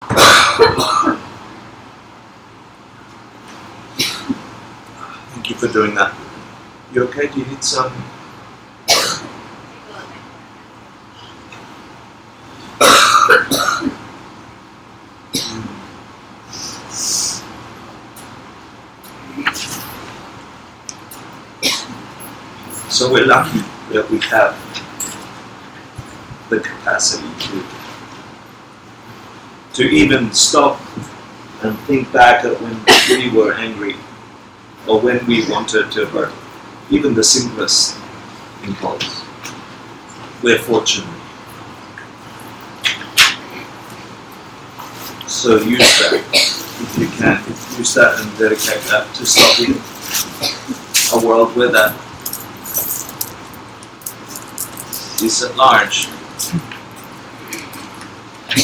Thank you for doing that. You okay? Do you need some? So we're lucky that we have the capacity to even stop and think back at when we were angry or when we wanted to hurt, even the simplest impulse. We're fortunate. So use that if you can. Use that and dedicate that to stopping a world where that is at large.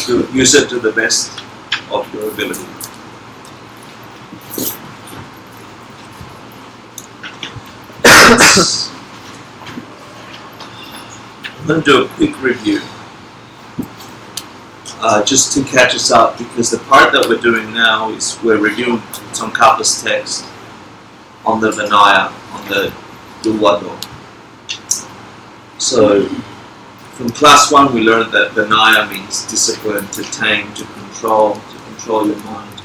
To use it to the best of your ability. I'm going to do a quick review just to catch us up, because the part that we're doing now is we're reviewing Tsongkhapa's text on the Vinaya, on the Duwado. So from class 1 we learned that Vinaya means discipline, to tame, to control your mind,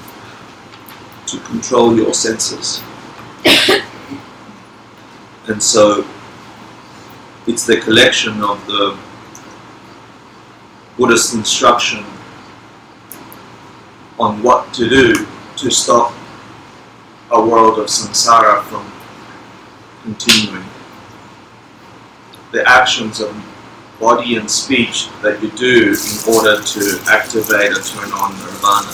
to control your senses. And so it's the collection of the Buddhist instruction on what to do to stop a world of samsara from continuing. The actions of body and speech that you do in order to activate or turn on nirvana.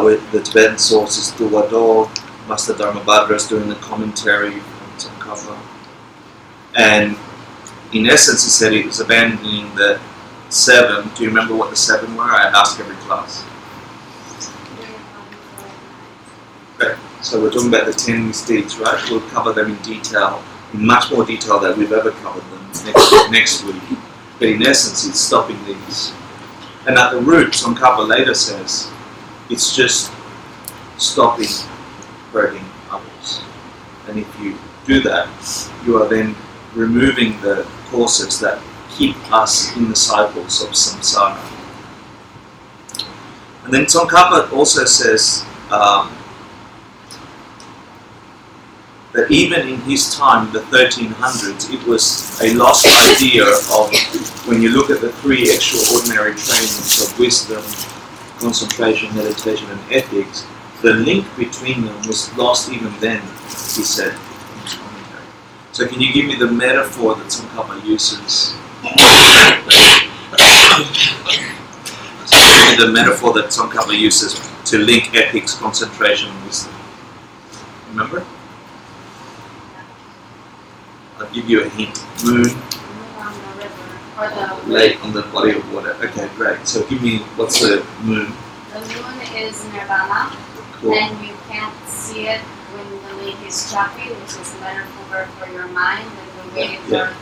With the Tibetan sources, Duwado, Master Dharmabhadra is doing the commentary from Tsongkhapa. And in essence, he said he was abandoning the 7. Do you remember what the 7 were? I ask every class. Okay. So we're talking about the 10 misdeeds, right? We'll cover them in detail, in much more detail than we've ever covered them next week. But in essence, it's stopping these. And at the root, Tsongkhapa later says, it's just stopping hurting others. And if you do that, you are then removing the causes that keep us in the cycles of samsara. And then Tsongkhapa also says that even in his time, the 1300s, it was a lost idea of, when you look at the 3 extraordinary trainings of wisdom, concentration, meditation and ethics, the link between them was lost even then, he said in his commentary. So can you give me the metaphor that Tsongkhapa uses? So give me the metaphor that Tsongkhapa uses to link ethics, concentration and wisdom. Remember? I'll give you a hint. Moon. On the river. Or the Lake on the body of water. Okay, great. So give me, what's the moon? The moon is nirvana, Cool. and you can't see it when the lake is choppy, which is a metaphor for your mind, and the waves are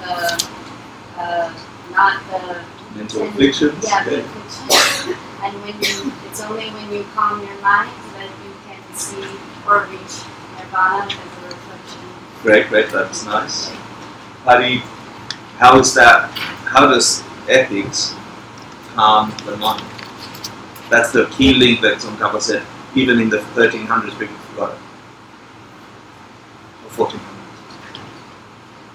the, not the... Mental afflictions? Yeah, the afflictions. And it's only when you calm your mind that you can see or reach nirvana as a reflection. Great, that's nice. How does ethics calm the mind? That's the key link that Tsongkhapa said, even in the 1300s people forgot it. Or 1400s.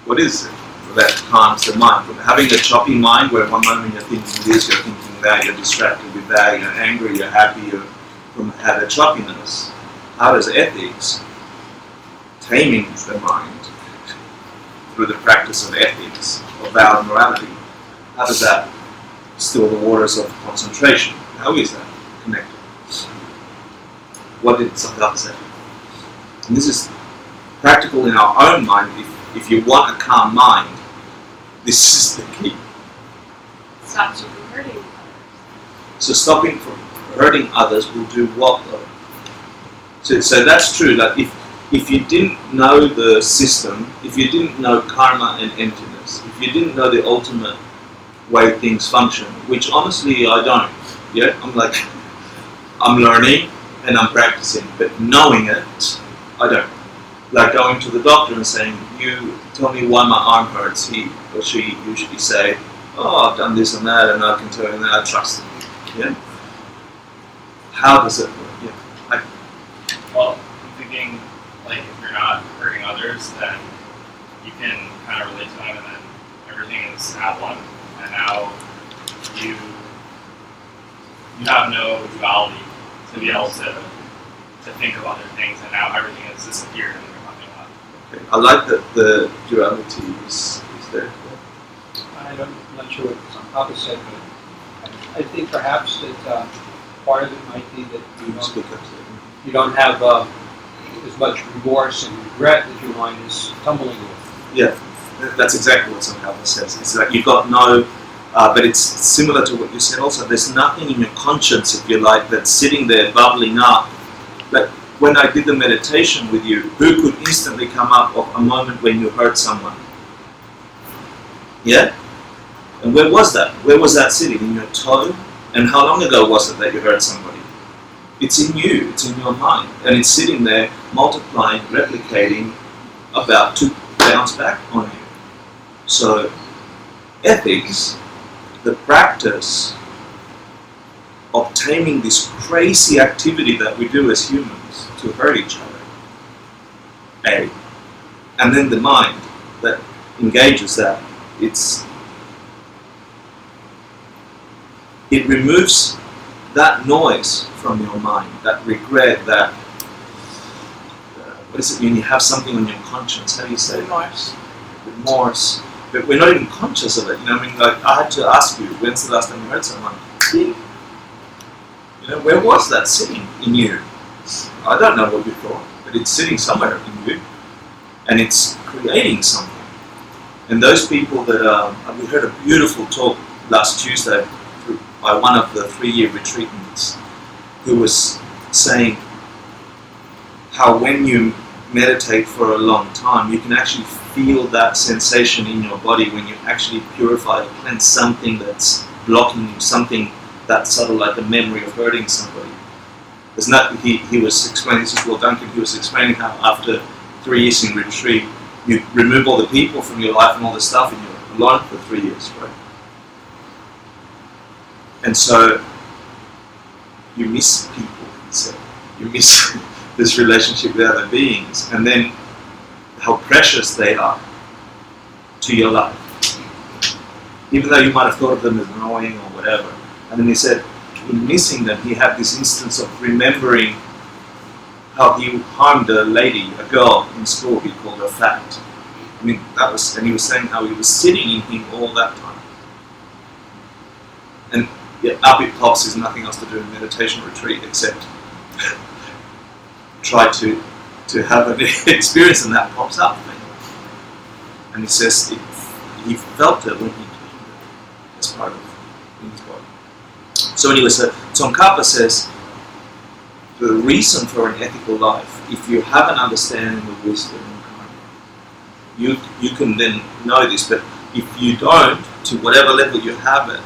What is it that calms the mind? From having a choppy mind where one moment you're thinking this, you're thinking that, you're distracted with that, you're angry, you're happy, you're from the choppiness. How does ethics, taming the mind through the practice of ethics, of vow and morality, how does that still the waters of concentration? How is that connected? What did Tsongkhapa say? And this is practical in our own mind. If you want a calm mind, this is the key. Stops you from hurting others. So stopping from hurting others will do what though? So that's true. Like if you didn't know the system, if you didn't know karma and emptiness, if you didn't know the ultimate way things function, which honestly I don't. Yeah, I'm learning and I'm practicing, but knowing it, I don't. Like going to the doctor and saying, "You tell me why my arm hurts." He or she usually say, "Oh, I've done this and that, and I can tell you that I trust them." Yeah. How does it work? Yeah. Well, I'm thinking, like, if you're not hurting others, then you can kind of relate to them, and then everything is at one, and now you have no duality to be able to think of other things, and now everything has disappeared and there's nothing left. Okay. I like that the duality is there. I'm not sure what Papa said, but I think perhaps that part of it might be that you don't have as much remorse and regret that your mind is tumbling with. Yeah, that's exactly what Papa says. It's like you've got no, but it's similar to what you said also. There's nothing in your conscience, if you like, that's sitting there bubbling up. Like when I did the meditation with you, who could instantly come up of a moment when you hurt someone? Yeah? And where was that? Where was that sitting? In your toe? And how long ago was it that you hurt somebody? It's in you, it's in your mind. And it's sitting there, multiplying, replicating, about to bounce back on you. So, ethics, the practice of taming this crazy activity that we do as humans to hurt each other. A. And then the mind that engages that, it removes that noise from your mind, that regret, that what is it when you have something on your conscience? How do you say Remorse. Remorse. But we're not even conscious of it. You know, I mean, like I had to ask you, when's the last time you hurt someone? You know, where was that sitting in you? I don't know what you thought, but it's sitting somewhere in you, and it's creating something. And those people that we heard a beautiful talk last Tuesday by one of the 3-year retreatants, who was saying how when you meditate for a long time, you can actually feel that sensation in your body when you actually purify or cleanse something that's blocking you, something that's sort of like a memory of hurting somebody. There's not, he was explaining, this is Will Duncan, he was explaining how after 3 years in retreat, you remove all the people from your life and all the stuff, and you're alone for 3 years, right? And so you miss people, he said. You miss this relationship with other beings, and then how precious they are to your life. Even though you might have thought of them as annoying or whatever. And then he said, in missing them, he had this instance of remembering how he harmed a lady, a girl in school, he called her fat. I mean, that was, and he was saying how he was sitting in him all that time. And yeah, up it pops is nothing else to do in meditation retreat except try to have an experience, and that pops up. And he says he felt it when he came as part of his body. So anyway, so Tsongkhapa says the reason for an ethical life, if you have an understanding of wisdom and karma, you can then know this, but if you don't, to whatever level you have it,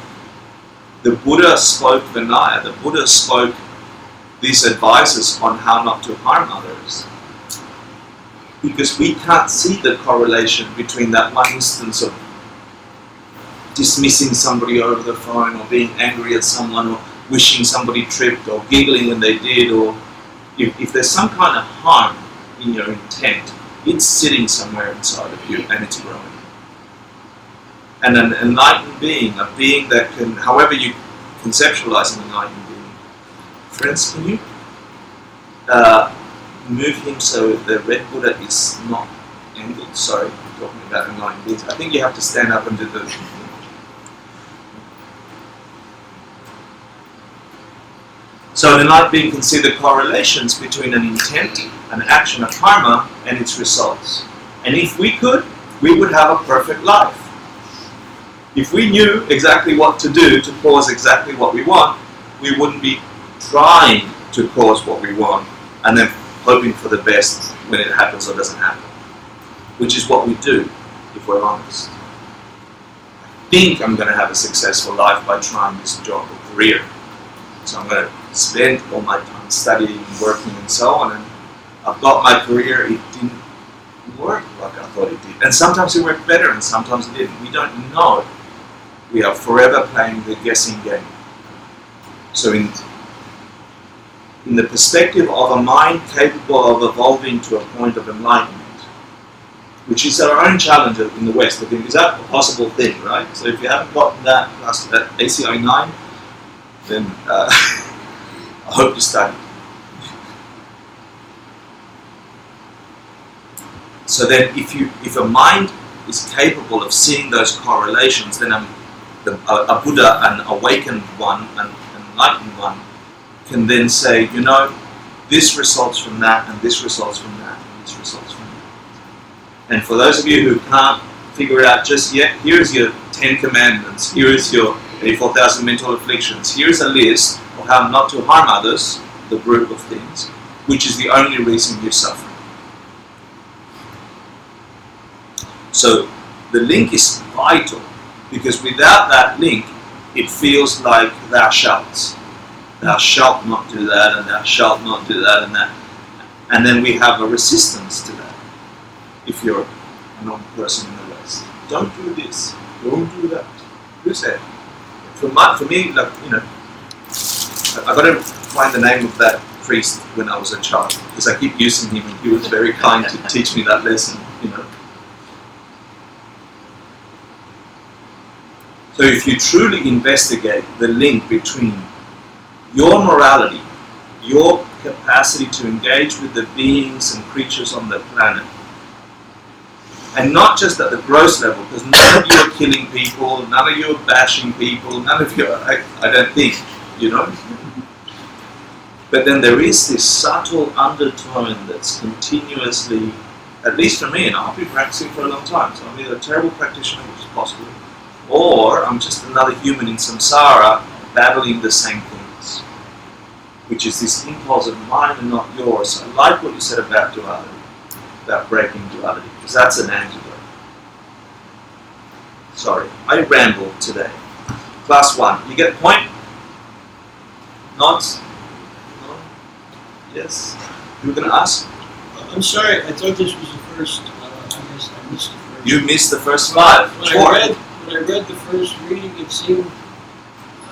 the Buddha spoke Vinaya, the Buddha spoke these advices on how not to harm others. Because we can't see the correlation between that one instance of dismissing somebody over the phone, or being angry at someone, or wishing somebody tripped, or giggling when they did, or if there's some kind of harm in your intent, it's sitting somewhere inside of you and it's growing. And an enlightened being, a being that can, however you conceptualize an enlightened being, friends, can you move him so the red Buddha is not angled? Sorry, I'm talking about enlightened beings. I think you have to stand up and do the... So an enlightened being can see the correlations between an intent, an action, a karma, and its results. And if we could, we would have a perfect life. If we knew exactly what to do to cause exactly what we want, we wouldn't be trying to cause what we want and then hoping for the best when it happens or doesn't happen, which is what we do if we're honest. I think I'm going to have a successful life by trying this job or career. So I'm going to spend all my time studying, working, and so on. And I've got my career. It didn't work like I thought it did. And sometimes it worked better, and sometimes it didn't. We don't know. We are forever playing the guessing game. So in the perspective of a mind capable of evolving to a point of enlightenment, which is our own challenge in the West, I think, is that a possible thing, right? So if you haven't gotten that class, that ACI 9, then I hope you study. So then if a mind is capable of seeing those correlations, then a Buddha, an awakened one, an enlightened one, can then say, you know, this results from that, and this results from that, and this results from that. And for those of you who can't figure it out just yet, here's your 10 commandments, here's your 84,000 mental afflictions, here's a list of how not to harm others, the group of things, which is the only reason you suffer. So the link is vital, because without that link, it feels like thou shalt. Thou shalt not do that, and thou shalt not do that, and that. And then we have a resistance to that. If you're a non-person in the West, don't do this, don't do that. Who said? For me, like, you know, I got to find the name of that priest when I was a child, because I keep using him, and he was very kind to teach me that lesson, you know. So if you truly investigate the link between your morality, your capacity to engage with the beings and creatures on the planet, and not just at the gross level, because none of you are killing people, none of you are bashing people, none of you are, I don't think, you know. But then there is this subtle undertone that's continuously, at least for me, and I've been practicing for a long time, so I'm either a terrible practitioner, which is possible, or I'm just another human in samsara battling the same things, which is this impulse of mine and not yours. I like what you said about duality, about breaking duality, because that's an antidote. Sorry, I rambled today. Class 1, you get the point? Nods? No? Yes? You were going to ask? I'm sorry, I thought this was the first, I missed the first. You missed the first 5. When I read the first reading, it seemed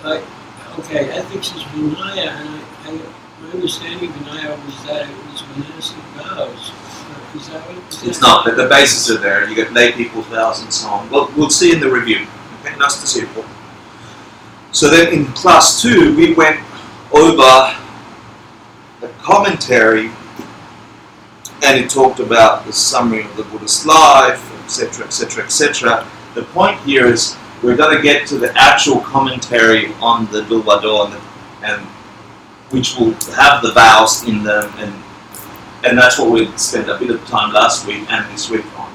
like, okay, ethics is Vinaya, and my understanding of Vinaya was that it was monastic vows. Is that what it's not, but the bases are there. You get lay people's vows and so on. Well, we'll see in the review. Okay, nice to see you, Paul. So then in class 2, we went over the commentary, and it talked about the summary of the Buddhist life, etc., etc., etc. The point here is we're going to get to the actual commentary on the Dulvado, and which will have the vows in them, and that's what we spent a bit of time last week and this week on.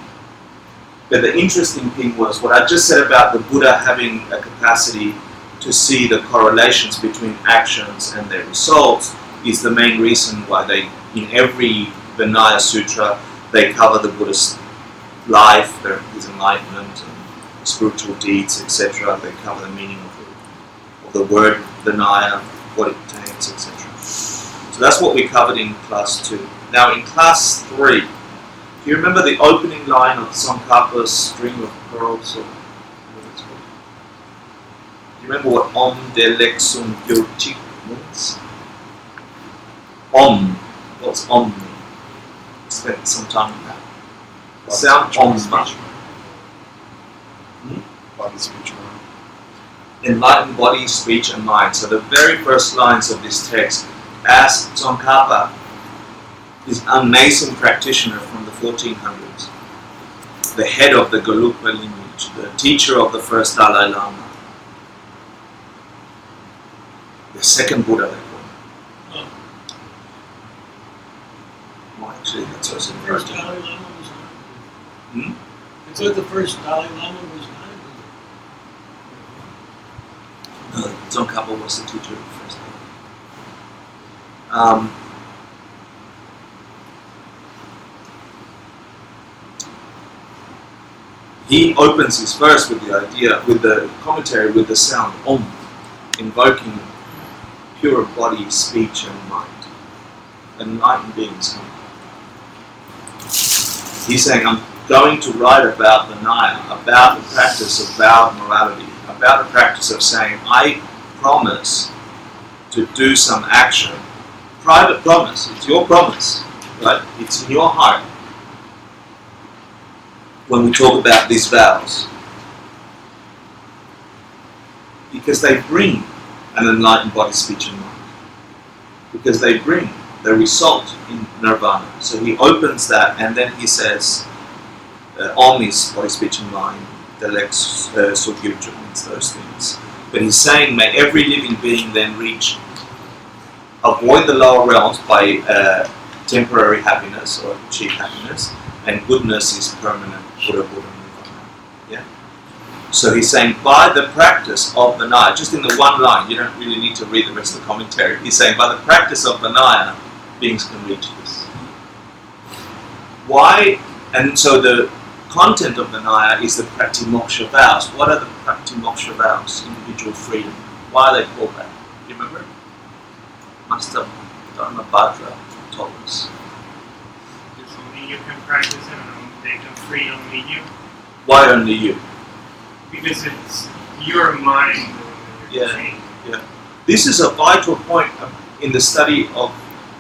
But the interesting thing was what I just said about the Buddha having a capacity to see the correlations between actions and their results is the main reason why they, in every Vinaya Sutra, they cover the Buddha's life, his enlightenment, and spiritual deeds, etc. They cover the meaning of the word Vinaya, what it contains, etc. So that's what we covered in class 2. Now in class 3, do you remember the opening line of Tsongkhapa's String of Pearls? Or what it's called? Do you remember what Om Delek Sum Gyochik means? Om. What's Om mean? Spent some time on that. The sound Om. Body, speech, mind. Enlightened body, speech, and mind. So the very first lines of this text, as Tsongkhapa is a Mason practitioner from the 1400s, the head of the Gelugpa lineage, the teacher of the first Dalai Lama, the second Buddha, they call him. Well, actually, that's what's in the first first Dalai Lama was not. I thought the first Dalai Lama was not. No, Tsongkhapa was the teacher of the first Dalai Lama. he opens his verse with the idea, with the commentary, with the sound Om, invoking pure body, speech, and mind. Enlightened beings come. He's saying, I'm going to write about Vinaya, about the practice of vowed morality, about the practice of saying, I promise to do some action. Private promise, it's your promise, right? It's in your heart. When we talk about these vows, because they bring an enlightened body, speech, and mind. Because they result in nirvana. So he opens that, and then he says, Om is body, speech, and mind. The lex sugirja means those things. But he's saying, may every living being then avoid the lower realms by temporary happiness or cheap happiness, and goodness is permanent. Buddha, nirvana. Yeah. So he's saying, by the practice of Vinaya, just in the one line, you don't really need to read the rest of the commentary. He's saying, by the practice of Vinaya, beings can reach this. Why? And so the content of Vinaya is the Pratimoksha vows. What are the Pratimoksha vows? Individual freedom. Why are they called that? Do you remember? Master Dharmabhadra told us. Because only you can practice it and they can free only you. Why only you? Because it's your mind that you're training. Yeah. This is a vital point in the study of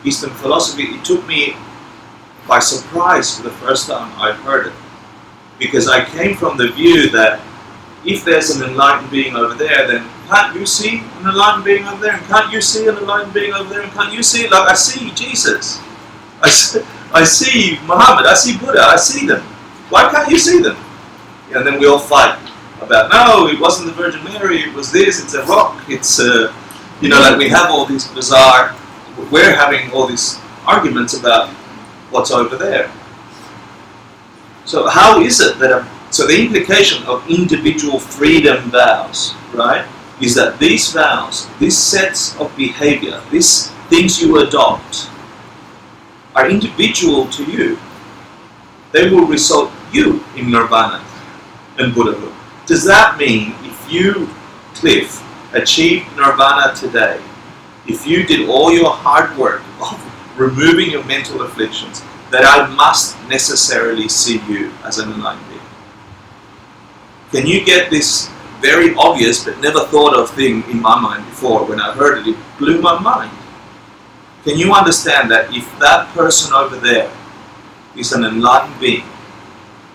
Eastern philosophy. It took me by surprise for the first time I heard it. Because I came from the view that if there's an enlightened being over there, then can't you see an enlightened being over there? And can't you see an enlightened being over there? And can't you see, like I see Jesus. I see Muhammad, I see Buddha, I see them. Why can't you see them? And then we all fight about, no, it wasn't the Virgin Mary, it was this, it's a rock, it's, like we have all these bizarre, we're having all these arguments about what's over there. So how is it that, so the implication of individual freedom vows, right, is that these vows, these sets of behavior, these things you adopt, are individual to you. They will result you in nirvana and Buddhahood. Does that mean if you, Cliff, achieved nirvana today, if you did all your hard work of removing your mental afflictions, that I must necessarily see you as an enlightened being? Can you get this very obvious but never thought of thing in my mind before? When I heard it, it blew my mind. Can you understand that if that person over there is an enlightened being,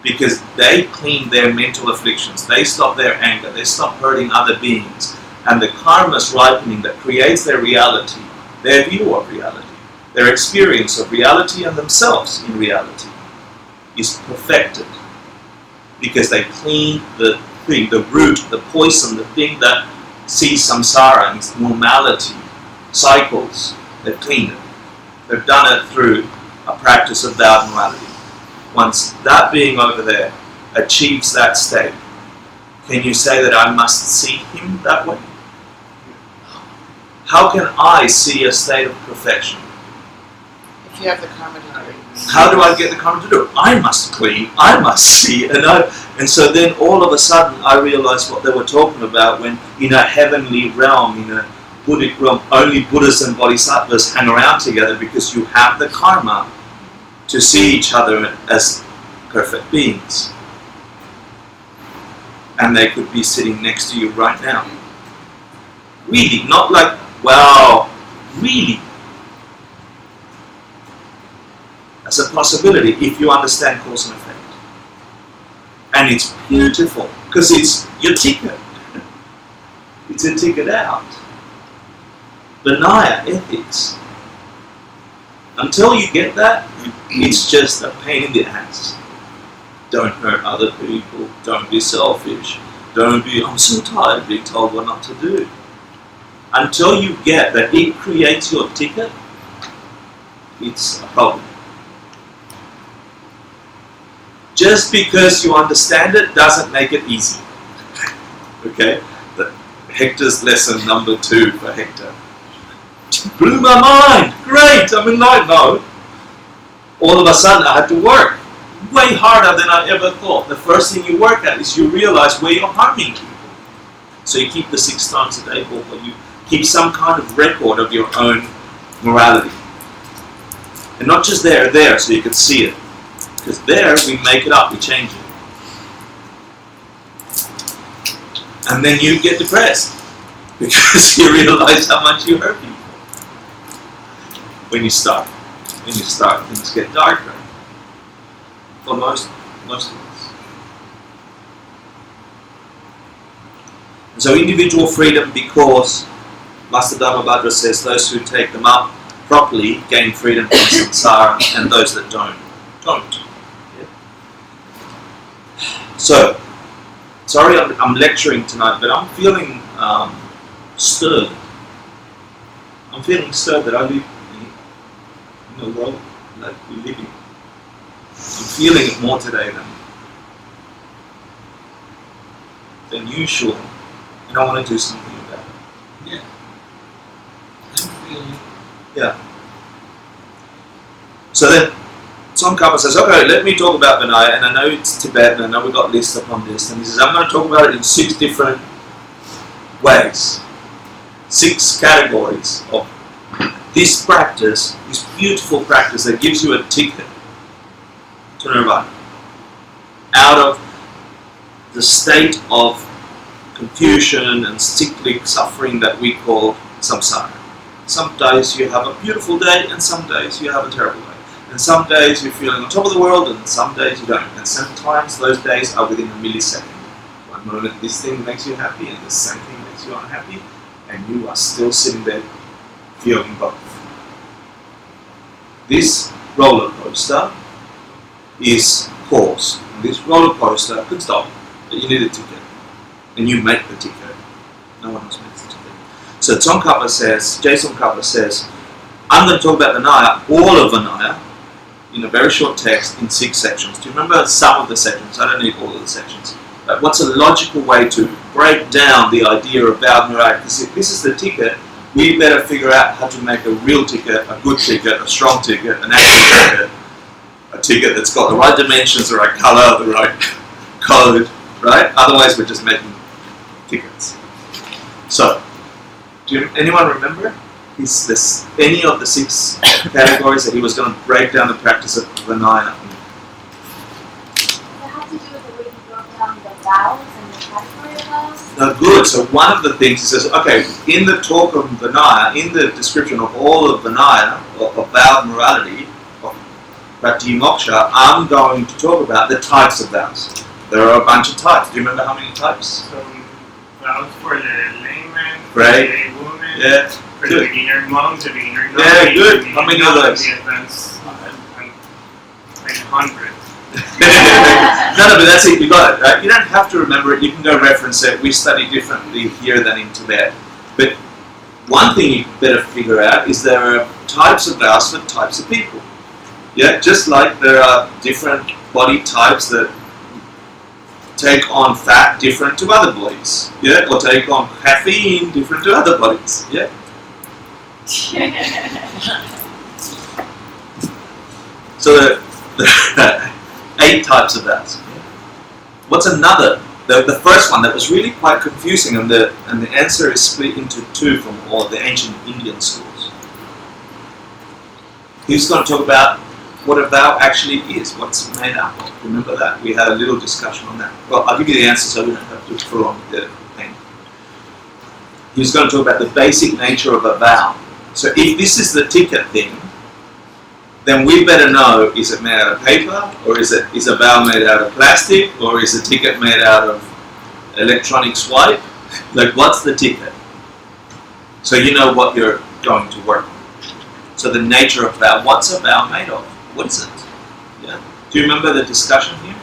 because they clean their mental afflictions, they stop their anger, they stop hurting other beings, and the karma's ripening that creates their reality, their view of reality, their experience of reality and themselves in reality is perfected because they clean the thing, the root, the poison, the thing that sees samsara and its normality, cycles. They've cleaned it. They've done it through a practice of vowed morality. Once that being over there achieves that state, can you say that I must see him that way? How can I see a state of perfection? If you have the karma to do it. How do I get the karma to do it? I must clean, I must see, and so then all of a sudden I realized what they were talking about when in a heavenly realm, in a Buddhic realm, only Buddhas and Bodhisattvas hang around together because you have the karma to see each other as perfect beings. And they could be sitting next to you right now. Really, not like, wow, really. As a possibility if you understand cause and effect. And it's beautiful because it's your ticket. It's a ticket out. Vinaya ethics. Until you get that, it's just a pain in the ass. Don't hurt other people. Don't be selfish. I'm so tired of being told what not to do. Until you get that it creates your ticket, it's a problem. Just because you understand it doesn't make it easy. Okay? Hector's lesson number 2 for Hector. Blew my mind! Great! I'm enlightened. No. All of a sudden I had to work way harder than I ever thought. The first thing you work at is you realize where you're harming people. So you keep the 6 times a day book, or you keep some kind of record of your own morality. And not just there, so you can see it. Because there, we make it up, we change it. And then you get depressed. Because you realize how much you hurt people. When you start, things get darker. For most of us. So individual freedom, because Master Dhammapadra says those who take them up properly gain freedom from samsara, and those that don't. Yeah. So, sorry I'm lecturing tonight, but I'm feeling stirred. I'm feeling stirred that I live in the world that we live in. I'm feeling it more today than usual, and I want to do something about it. Yeah. I'm feeling. Yeah. So then, Tsongkhapa says, okay, let me talk about Vinaya, and I know it's Tibetan, I know we've got lists upon this, and he says, I'm going to talk about it in 6 different ways. 6 categories of this practice, this beautiful practice that gives you a ticket to Nirvana, out of the state of confusion and cyclic suffering that we call samsara. Some days you have a beautiful day, and some days you have a terrible day. And some days you're feeling on top of the world, and some days you don't. And sometimes those days are within a millisecond. One moment this thing makes you happy, and the same thing makes you unhappy, and you are still sitting there feeling both. This roller coaster is paused. And this roller coaster can stop, but you need a ticket. And you make the ticket. No one else makes the ticket. So Tsongkhapa says, Tsongkhapa says, I'm going to talk about Vinaya, all of Vinaya, in a very short text in 6 sections. Do you remember some of the sections? I don't need all of the sections. But what's a logical way to break down the idea of Vowed Morality? Because if this is the ticket, we better figure out how to make a real ticket, a good ticket, a strong ticket, an accurate ticket, a ticket that's got the right dimensions, the right color, the right code, right? Otherwise we're just making tickets. So, anyone remember? Is this any of the 6 categories that he was going to break down the practice of Vinaya? Does it have to do with the way you broke down the vows and the category of vows? No, good. So one of the things he says, okay, in the talk of Vinaya, in the description of all of Vinaya, of vowed morality, of Pratimoksha, I'm going to talk about the types of vows. There are a bunch of types. Do you remember how many types? So vows for the layman, for Right. the lay woman, Yeah. for the Good. beginner monk, the beginner nun, Yeah, the good. beginner How many of nun, those? The advanced, like 100. No, but that's it. You got it, right? You don't have to remember it. You can go reference it. We study differently here than in Tibet. But one thing you better figure out is there are types of vows for types of people. Yeah, just like there are different body types that take on fat different to other bodies. Yeah, or take on caffeine different to other bodies. Yeah. So the 8 types of vows. What's another? The first one that was really quite confusing, and the answer is split into 2 from all the ancient Indian schools. He's going to talk about what a vow actually is, what's made up of. Remember that? We had a little discussion on that. Well, I'll give you the answer so we don't have to prolong the thing. He's going to talk about the basic nature of a vow. So if this is the ticket thing, then we better know, is it made out of paper, or is a vow made out of plastic, or is a ticket made out of electronic swipe? Like, what's the ticket? So you know what you're going to work on. So the nature of vow, what's a vow made of? What is it? Yeah. Do you remember the discussion here?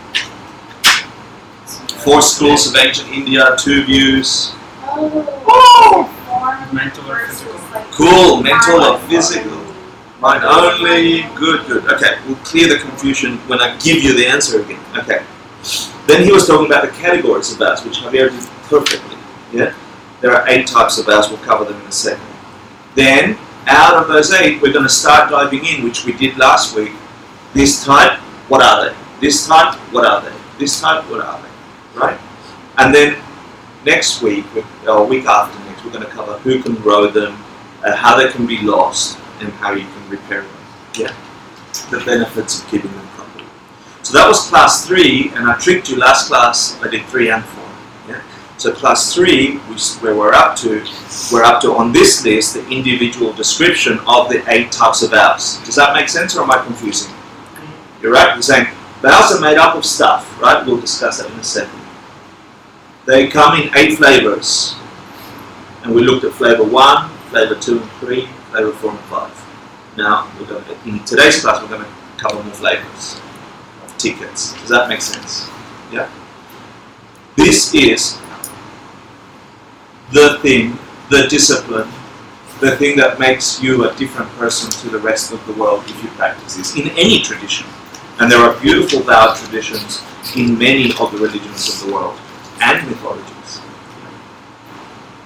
4 schools of ancient India, 2 views. Oh! Mental or physical? Cool, mental or physical. Mind only, good. Okay, we'll clear the confusion when I give you the answer again. Okay. Then he was talking about the categories of vows, which Javier did perfectly. Yeah? There are 8 types of vows, we'll cover them in a second. Then, out of those 8, we're going to start diving in, which we did last week. This type, what are they? This type, what are they? This type, what are they? Right? And then next week, or week after next, we're going to cover who can grow them, how they can be lost, and how you can repair them. Yeah? The benefits of keeping them properly. So that was class 3, and I tricked you last class. I did 3 and 4. Yeah? So class 3, where we're up to on this list the individual description of the 8 types of vowels. Does that make sense, or am I confusing? You're right. You're saying vowels are made up of stuff, right? We'll discuss that in a second. They come in 8 flavors, and we looked at flavor 1, flavor 2 and 3, flavor 4 and 5. Now, in today's class, we're going to cover more flavors of tickets. Does that make sense? Yeah? This is the thing, the discipline, the thing that makes you a different person to the rest of the world if you practice this, in any tradition. And there are beautiful vowel traditions in many of the religions of the world, and mythologies.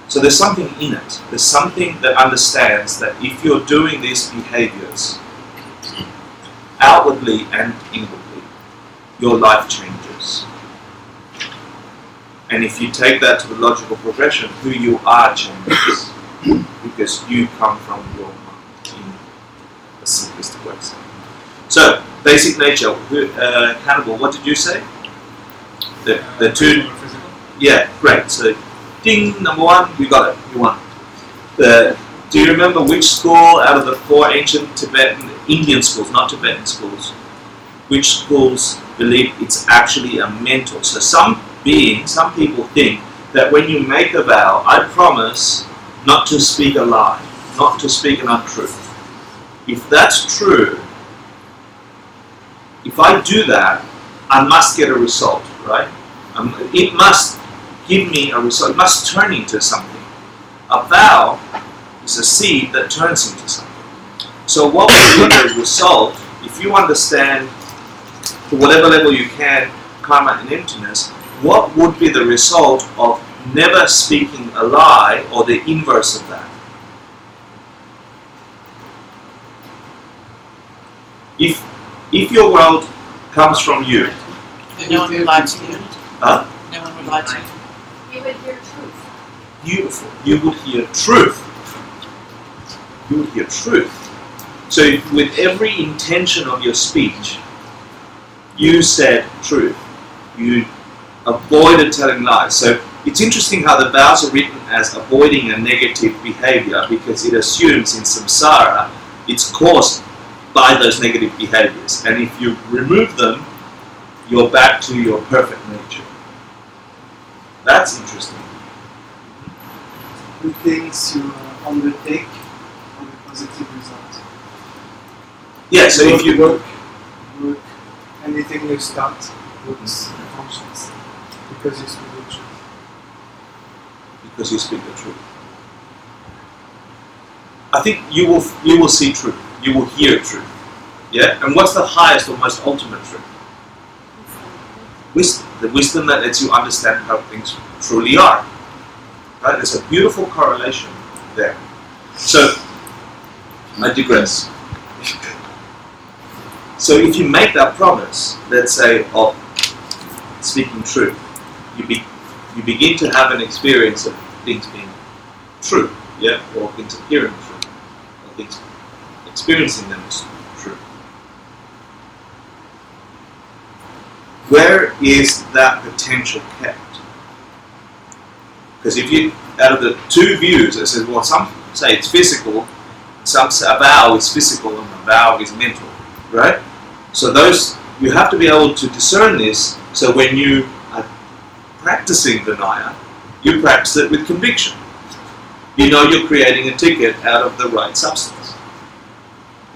So there's something in it. There's something that understands that if you're doing these behaviors outwardly and inwardly, your life changes. And if you take that to the logical progression, who you are changes. Because you come from your mind in a simplistic way. So, basic nature. Hannibal, what did you say? The two. Yeah, great. So, ding, number 1, you got it. You won. Do you remember which school out of the 4 ancient Tibetan, Indian schools, not Tibetan schools, which schools believe it's actually a mental? So some people think that when you make a vow, I promise not to speak a lie, not to speak an untruth. If that's true, if I do that, I must get a result, right? It must give me a result. It must turn into something. A vow is a seed that turns into something. So what would be the result, if you understand to whatever level you can karma and emptiness, what would be the result of never speaking a lie, or the inverse of that? If your world comes from you, And no one would lie to you. huh? No one would lie to you. You would hear truth. Beautiful. You would hear truth. You would hear truth. So if with every intention of your speech, you said truth, you avoided telling lies. So it's interesting how the vows are written as avoiding a negative behavior, because it assumes in samsara it's caused by those negative behaviors. And if you remove them, you're back to your perfect nature. That's interesting. The things you undertake for the positive result. Yeah, so if you work, anything you start looks conscious because you speak the truth. because you speak the truth. I think you will see truth. You will hear truth. Yeah? And what's the highest or most ultimate truth? Wisdom. The wisdom that lets you understand how things truly are. Right? There's a beautiful correlation there. So, I digress. So if you make that promise, let's say, of speaking truth, you begin to have an experience of things being true, yeah, or things appearing true, or things experiencing them as true. Where is that potential kept? Because if you, out of the two views, it says, well, some say it's physical, some say a vow is physical and a vow is mental, right? So those, you have to be able to discern this, so when you are practicing Vinaya, you practice it with conviction. You know you're creating a ticket out of the right substance.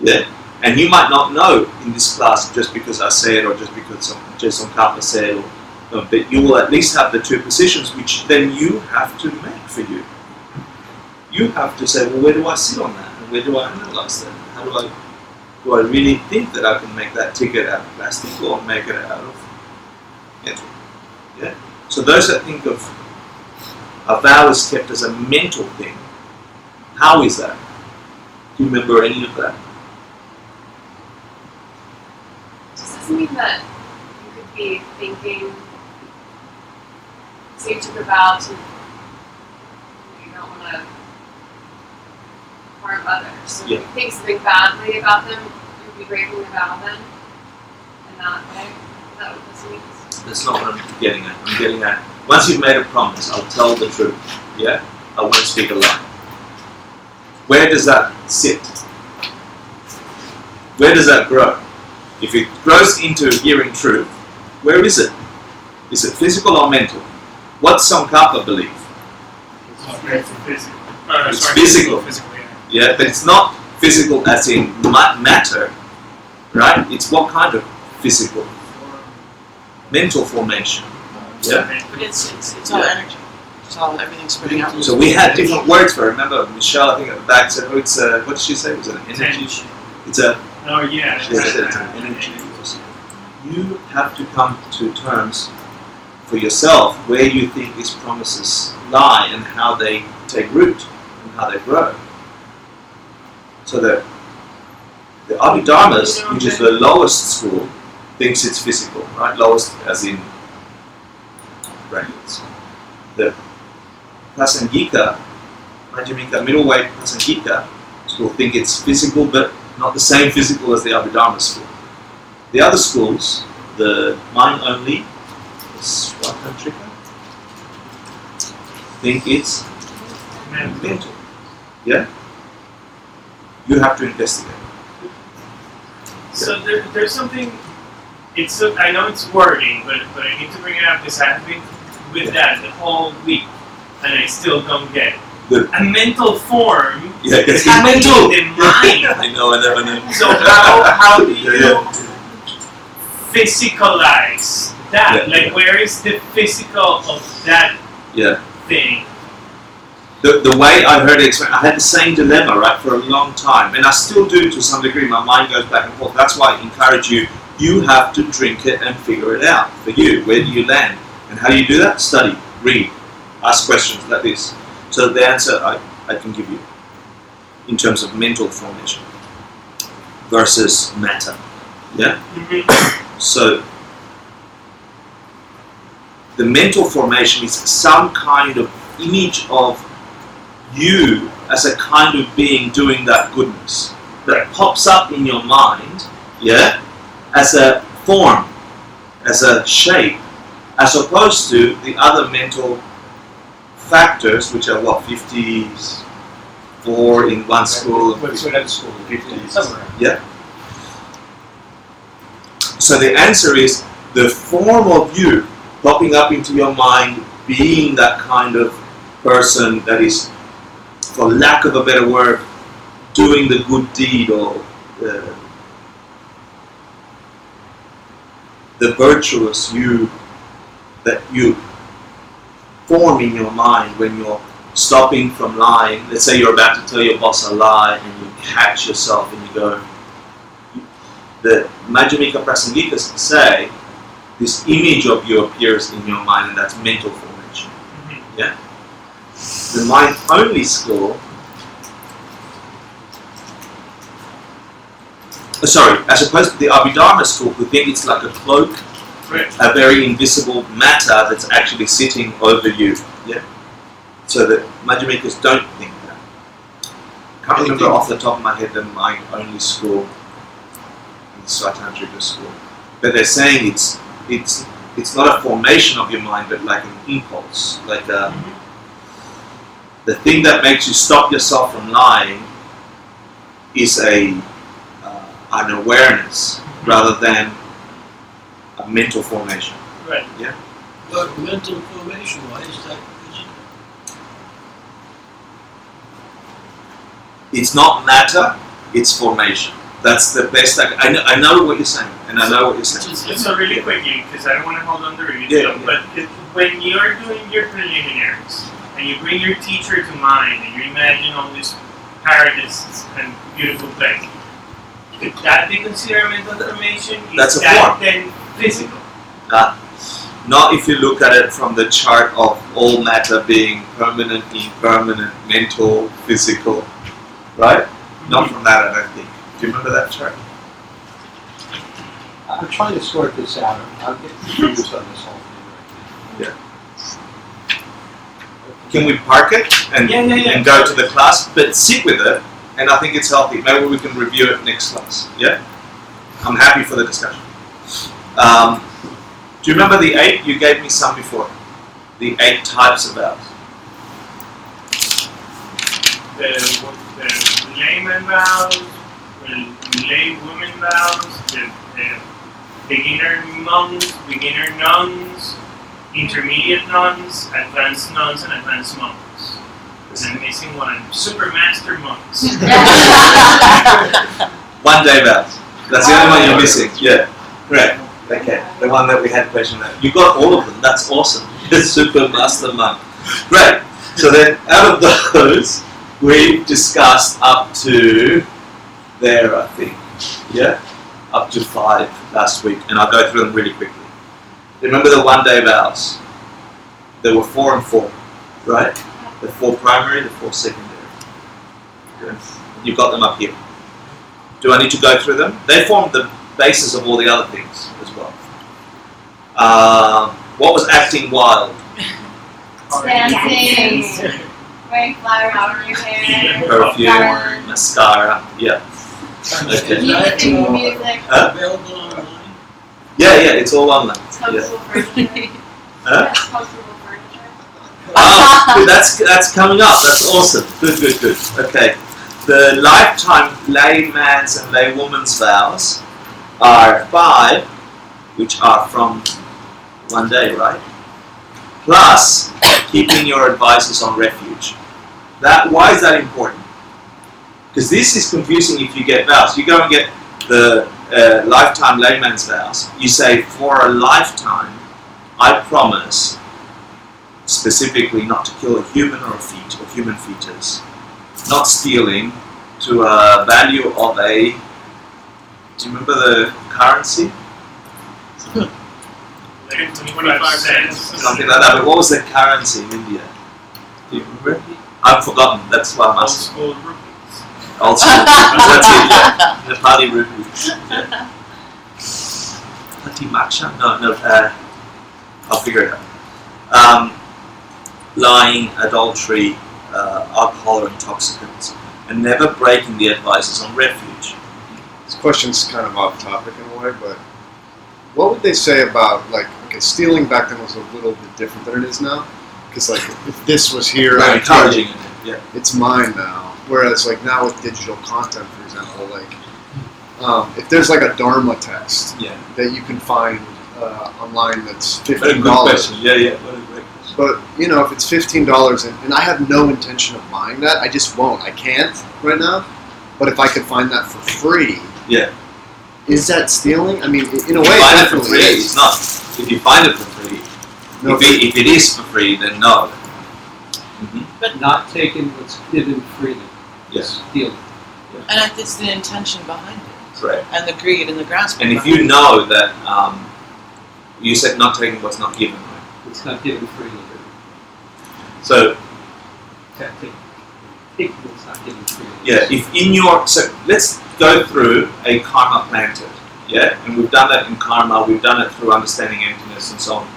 Yeah? And you might not know in this class just because I said, or just because Jason Kappa said, but you will at least have the two positions, which then you have to make for you. You have to say, well, where do I sit on that? And where do I analyze that? How do I really think that I can make that ticket out of plastic or make it out of metal? Yeah? So those that think of a vow is kept as a mental thing, how is that? Do you remember any of that? Does this mean that be thinking, say you took a vow to, you don't want to harm others. So if you think something badly about them, you'd be breaking the vow then, and not like, is that what this means? That's not what I'm getting at. I'm getting at, once you've made a promise, I'll tell the truth. Yeah? I won't speak a lie. Where does that sit? Where does that grow? If it grows into hearing truth, where is it? Is it physical or mental? What's Tsongkhapa believe? It's physical. It's physical. Yeah, but it's not physical as in matter, right? It's what kind of physical? Mental formation. Yeah? But it's all energy. It's all everything's spreading out. So we had different words for it. Remember, Michelle, I think at the back said, oh, it's a, what did she say? Was it an energy? It's a, Oh yeah. she said it's an energy. You have to come to terms for yourself where you think these promises lie and how they take root and how they grow. So the Abhidharmas, which is the lowest school, thinks it's physical, right? Lowest as in brackets. The Prasangika, Madhyamika, middleweight Prasangika school think it's physical, but not the same physical as the Abhidharma school. The other schools, the mind only, the Swatantrika, think it's mental. Yeah? You have to investigate. So there's something. I know it's wording, but I need to bring it up because I've been with that the whole week, and I still don't get it. Good. A mental form Yeah, is yeah. mental in mind. I know. So how do you physicalize that? Yeah. Like, where is the physical of that Yeah. thing? The way I heard it explained, I had the same dilemma, right, for a long time, and I still do to some degree. My mind goes back and forth. That's why I encourage you. You have to drink it and figure it out for you. Where do you land? And how do you do that? Study, read, ask questions like this. So the answer I can give you in terms of mental formation versus matter. Yeah? So the mental formation is some kind of image of you as a kind of being doing that goodness that pops up in your mind, yeah, as a form, as a shape, as opposed to the other mental factors, which are what, 54 in one school, Whatever school, 50, somewhere. yeah. So the answer is the form of you popping up into your mind, being that kind of person that is, for lack of a better word, doing the good deed or the virtuous you that you form in your mind when you're stopping from lying. Let's say you're about to tell your boss a lie and you catch yourself and you go, the Madhyamika Prasangikas say this image of you appears in your mind, and that's mental formation. Yeah? The mind only school, as opposed to the Abhidharma school, who think it's like a cloak, a very invisible matter that's actually sitting over you. Yeah? So the Madhyamikas don't think that. I can't remember off the top of my head the mind only school and the Swatantrika school. But they're saying it's not a formation of your mind, but like an impulse, like the thing that makes you stop yourself from lying is an awareness rather than a mental formation. Right. Yeah. But mental formation, why is that? It's not matter; it's formation. That's the best. I know what you're saying, and I know what you're saying. So really quickly, because I don't want to hold on the read, but when you're doing your preliminaries and you bring your teacher to mind and you imagine all these paradises and beautiful things, could that be considered mental formation? That's a that form. Then physical. Not if you look at it from the chart of all matter being permanent, impermanent, mental, physical, right? Not from that, I don't think. Do you remember that chart? I'm trying to sort this out. I'll get confused on this whole thing right Can we park it and, Yeah. and go to the class, but sit with it, and I think it's healthy. Maybe we can review it next class. Yeah? I'm happy for the discussion. Do you remember the 8? You gave me some before. The 8 types of vows. The layman vows, the lay women vows, the beginner monks, beginner nuns, intermediate nuns, and advanced monks. And I'm missing one. Super master monks. 1 day vows. That's the only one you're missing. Yeah. Correct. Okay. The one that we had question about. You got all of them. That's awesome. The super master monk. Great. So then out of those, we discussed up to there, I think. Yeah? Up to 5 last week. And I'll go through them really quickly. Remember the 1 day vows? There were 4 and 4, right? The 4 primary, the 4 secondary. Good. You've got them up here. Do I need to go through them? They form the basis of all the other things as well. What was acting wild? Dancing, wearing flowers on your hair, Perfume, mascara. Yeah. Okay. music, Huh? Available online. Yeah, it's all online. Yeah. comfortable furniture. Huh? Comfortable furniture. Oh, that's coming up. That's awesome. Good. Okay. The lifetime layman's and laywoman's vows are 5, which are from 1 day, right? Plus, keeping your advices on refuge. Why is that important? Because this is confusing if you get vows. You go and get the lifetime layman's vows. You say, for a lifetime, I promise specifically not to kill a human or a human fetus, not stealing, to a value of a, do you remember the currency? Like 25 cents. Something like that, but what was the currency in India? Do you remember? I've forgotten, that's why I'm Old asking. school rupees. Old school, that's it, yeah. Nepali rupees. Yeah. Pati matcha? No, I'll figure it out. Lying, adultery, alcohol or intoxicants, and never breaking the advices on refuge. This question's kind of off topic in a way, but what would they say about, like, okay, stealing back then was a little bit different than it is now? Because, like, if this was here, Very encouraging, yeah. it's mine now. Whereas, like, now with digital content, for example, like, if there's, like, a Dharma text Yeah. that you can find online that's Very $15. good question. Yeah. What a great question. But, you know, if it's $15 and I have no intention of buying that, I just won't. I can't right now. But if I could find that for free, Yeah. is that stealing? I mean, in a If way, you it find it for definitely free, is. it's not. If you find it for free, No, if it is for free, then no. now. Not taking what's given freely. Yes. Stealing. And I think it's the intention behind it, Right. and the greed and the grasping. And if behind you know that, you said not taking what's not given, right? It's not given freely. So, Take what's not given freely. yeah, if in your, so let's go through a karma planted, yeah? And we've done that in karma, we've done it through understanding emptiness and so on.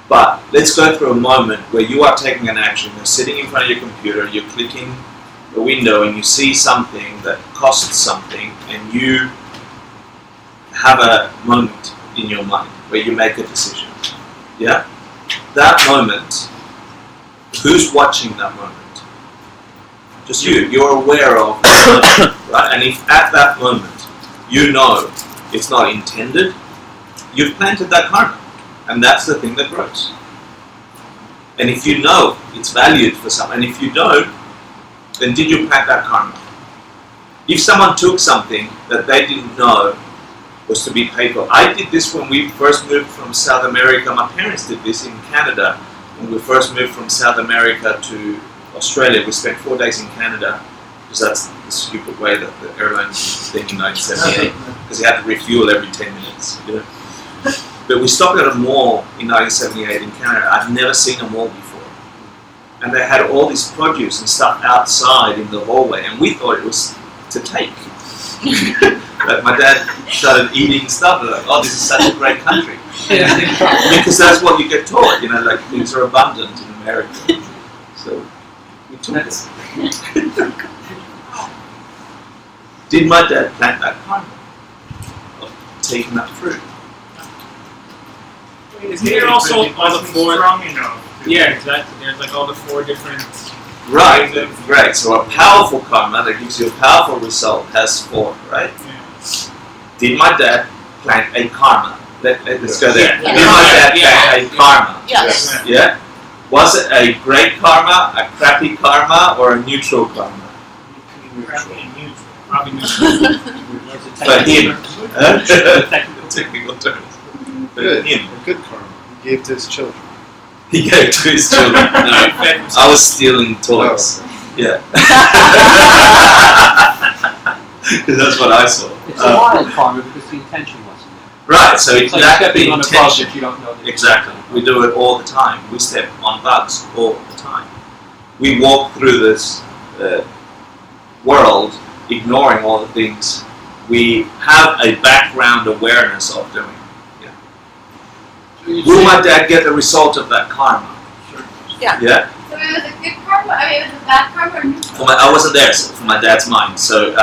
But let's go through a moment where you are taking an action, you're sitting in front of your computer, you're clicking the window and you see something that costs something and you have a moment in your mind where you make a decision, yeah? That moment, who's watching that moment? Just you. You're aware of that moment, right? And if at that moment you know it's not intended, you've planted that karma. And that's the thing that grows. And if you know it's valued for something, and if you don't, then did you plant that karma? If someone took something that they didn't know was to be paid for. I did this when we first moved from South America. My parents did this in Canada. When we first moved from South America to Australia, we spent 4 days in Canada, because that's the stupid way that the airlines did in 1978, because you had to refuel every 10 minutes. You know? But we stopped at a mall in 1978 in Canada. I've never seen a mall before. And they had all this produce and stuff outside in the hallway, and we thought it was to take. Like my dad started eating stuff, and like, oh, this is such a great country. Because that's what you get taught, like things are abundant in America. So we took it. Did my dad plant that karma of taking that fruit? Isn't there also all the four? Strong enough. Yeah, exactly. There's like all the four different. Right, great. So a powerful karma that gives you a powerful result has four, right? Yeah. Did my dad plant a karma? Let's go there. Yeah. Did my dad plant a karma? Yes. Yeah? Was it a great karma, a crappy karma, or a neutral karma? Probably neutral. For him. Technical terms. For Good. him. A good karma. He gave to his children. He gave to his children. No, I was stealing toys. Yeah. That's what I saw. It's a wild karma because the intention wasn't there. Right, so It's like exactly stepping the on a bug intention. if you don't know the Exactly. We do it all the time. We step on bugs all the time. We walk through this world ignoring all the things we have a background awareness of doing. Will my dad get the result of that karma? Yeah. Yeah? So it was a good karma? I mean, it was a bad karma or neutral? I wasn't there, so for my dad's mind. So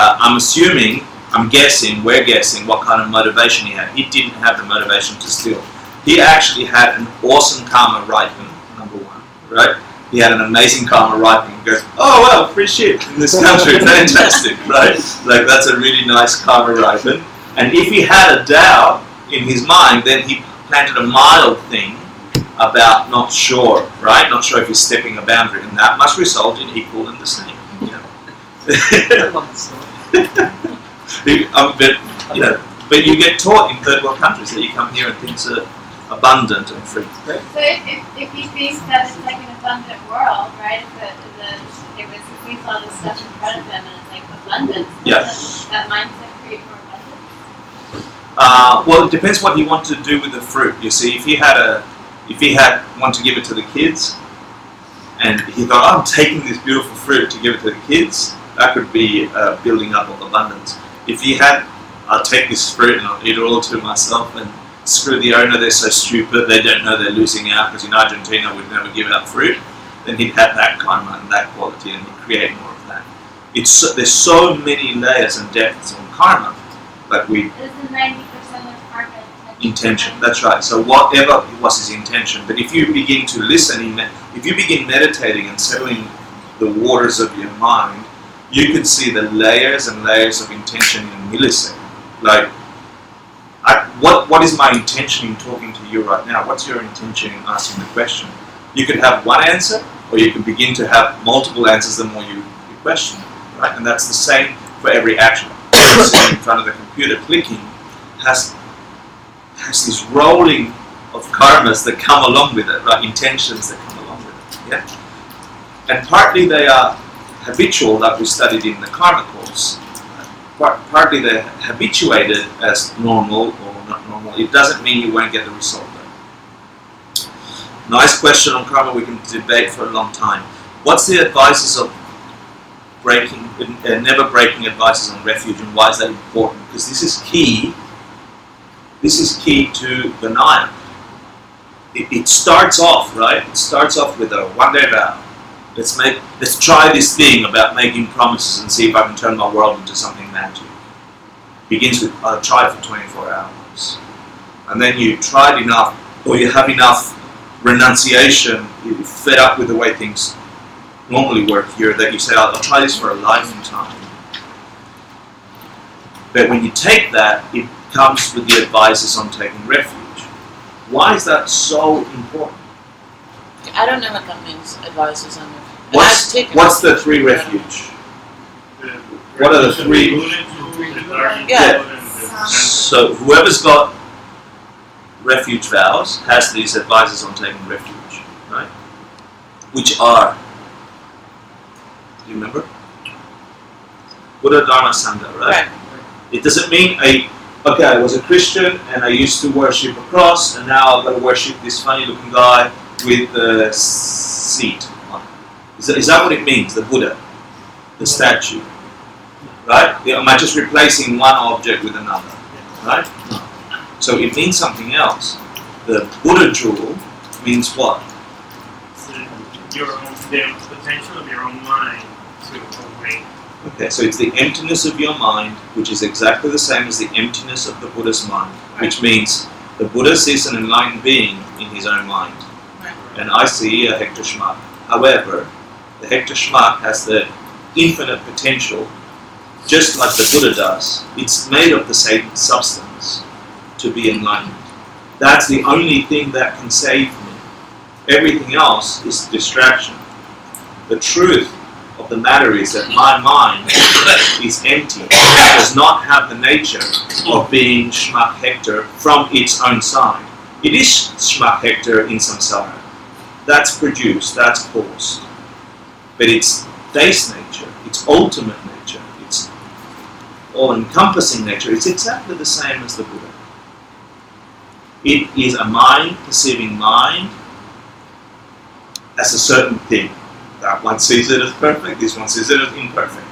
we're guessing what kind of motivation he had. He didn't have the motivation to steal. He actually had an awesome karma ripen, number one, right? He had an amazing karma ripen. He goes, oh wow, free shit in this country, fantastic, right? Like that's a really nice karma ripen. And if he had a doubt in his mind, then he planted a mild thing about not sure, right? Not sure if he's stepping a boundary, and that must result in equal and the same. But you get taught in third world countries that you come here and things are abundant and free. So if he thinks that it's like an abundant world, right? If he saw this stuff in front of him and it's like abundance, does that mindset create more abundance? Well, it depends what he wants to do with the fruit. You see, if he want to give it to the kids, and he thought, oh, I'm taking this beautiful fruit to give it to the kids, that could be building up of abundance. If he had, I'll take this fruit and I'll eat it all to myself and screw the owner, they're so stupid, they don't know they're losing out because in Argentina we'd never give out fruit, then he'd have that karma and that quality and he'd create more of that. There's so many layers and depths on karma that we... Isn't 90% of karma intention? That's right. So whatever was his intention, but if you begin to listen, if you begin meditating and settling the waters of your mind, you can see the layers and layers of intention in a millisecond. Like, what is my intention in talking to you right now? What's your intention in asking the question? You could have one answer, or you can begin to have multiple answers the more you question, right? And that's the same for every action. Sitting in front of the computer, clicking, has this rolling of karmas that come along with it, right? Intentions that come along with it, yeah? And partly they are habitual, like we studied in the karma course. Partly they're habituated as normal or not normal. It doesn't mean you won't get the result though. Nice question on karma, we can debate for a long time. What's the advices of never breaking advices on refuge, and why is that important? Because this is key. This is key to Vinaya. It starts off, right? It starts off with a one-day vow. Let's try this thing about making promises and see if I can turn my world into something magic. Begins with try it for 24 hours. And then you tried enough, or you have enough renunciation, you're fed up with the way things normally work here, that you say, I'll try this for a lifetime. But when you take that, it comes with the advices on taking refuge. Why is that so important? I don't know what that means, advices on refuge. What's the three refuge? What are the three? Yeah. So whoever's got refuge vows has these advices on taking refuge, right? Which are, do you remember? Buddha, Dharma, Sangha, right? It doesn't mean I was a Christian and I used to worship a cross and now I've got to worship this funny looking guy with the seat on it. Is that what it means, the Buddha, the statue? right? Am I just replacing one object with another, right? No. So it means something else. The Buddha jewel means what? So your own, the potential of your own mind to awaken. Okay, so it's the emptiness of your mind, which is exactly the same as the emptiness of the Buddha's mind, which means the Buddha sees an enlightened being in his own mind. And I see a Hector Schmuck. However, the Hector Schmuck has the infinite potential, just like the Buddha does. It's made of the same substance to be enlightened. That's the only thing that can save me. Everything else is distraction. The truth of the matter is that my mind is empty. It does not have the nature of being Schmuck Hector from its own side. It is Schmuck Hector in samsara. That's produced, that's caused. But its base nature, its ultimate nature, its all-encompassing nature, it's exactly the same as the Buddha. It is a mind perceiving mind as a certain thing. That one sees it as perfect, this one sees it as imperfect.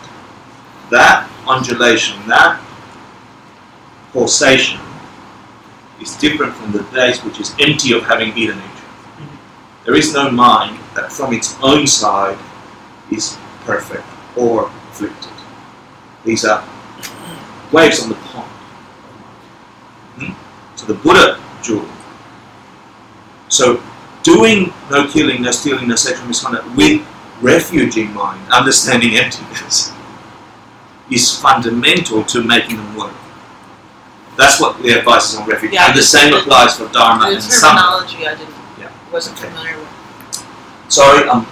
That undulation, that pulsation is different from the base, which is empty of having either nature. There is no mind that from its own side is perfect or afflicted. These are waves on the pond. So the Buddha jewel. So doing no killing, no stealing, no sexual misconduct with refuge in mind, understanding emptiness, is fundamental to making them work. That's what the advice is on refuge. Yeah, and the same applies for Dharma The and Sangha. terminology I wasn't familiar with. So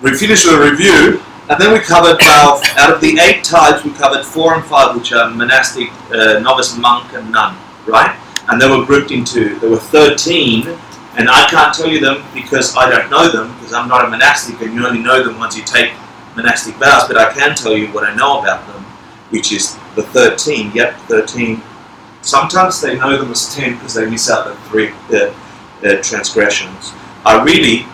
we finished with a review, and then we covered out of the 8 types, we covered 4 and 5, which are monastic, novice, monk, and nun, right? And they were grouped into, there were 13, and I can't tell you them because I don't know them, because I'm not a monastic, and you only know them once you take monastic vows, but I can tell you what I know about them, which is the 13. Yep, 13. Sometimes they know them as 10 because they miss out the 3 transgressions. Are really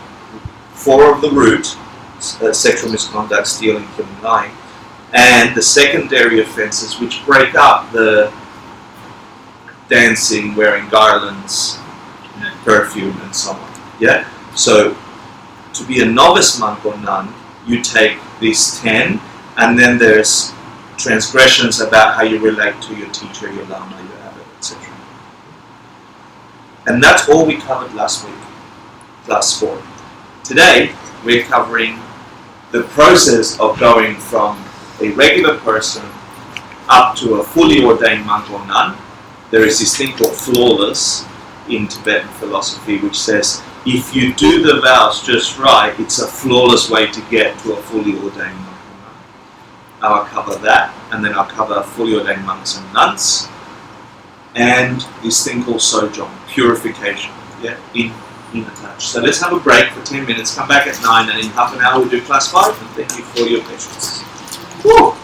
4 of the root, sexual misconduct, stealing, killing, lying, and the secondary offences which break up the dancing, wearing garlands, perfume, and so on. Yeah? So, to be a novice monk or nun, you take these 10, and then there's transgressions about how you relate to your teacher, your lama, your abbot, etc. And that's all we covered last week, class 4. Today, we're covering the process of going from a regular person up to a fully ordained monk or nun. There is this thing called flawless in Tibetan philosophy, which says if you do the vows just right, it's a flawless way to get to a fully ordained monk or nun. I'll cover that, and then I'll cover fully ordained monks and nuns, and this thing called sojourn, purification, in a touch. So let's have a break for 10 minutes, come back at 9, and in half an hour we'll do class 5, and thank you for your patience. Woo!